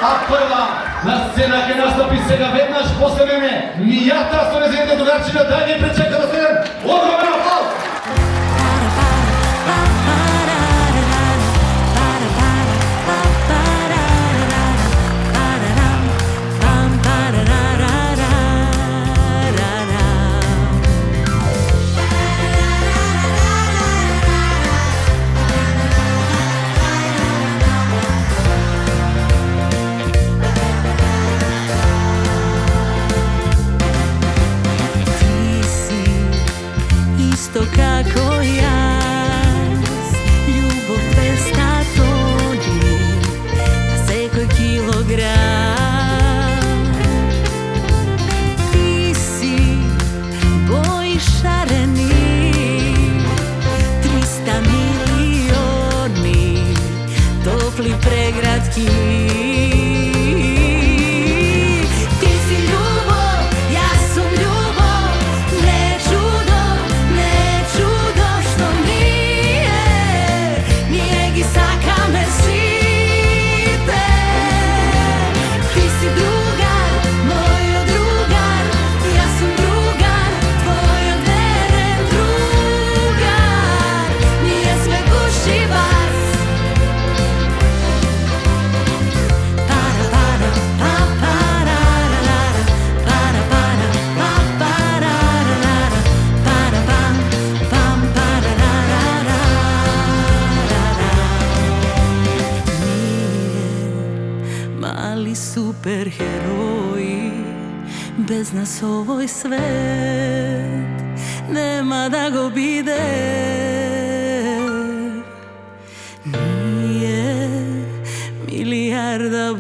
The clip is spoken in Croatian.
A prva na scena ќе настапи сега веднаш после мене. Мијата со нејзините другарчиња, дај ги пречека да седем. Огромен аплауз! Kako jaz, ljubov bez tatoni, na sekoj kilogram. Ti si boji šareni, 300 milioni, topli pregratki. Mali superheroji, bez nas ovoj svet nema da go bide. Nije milijarda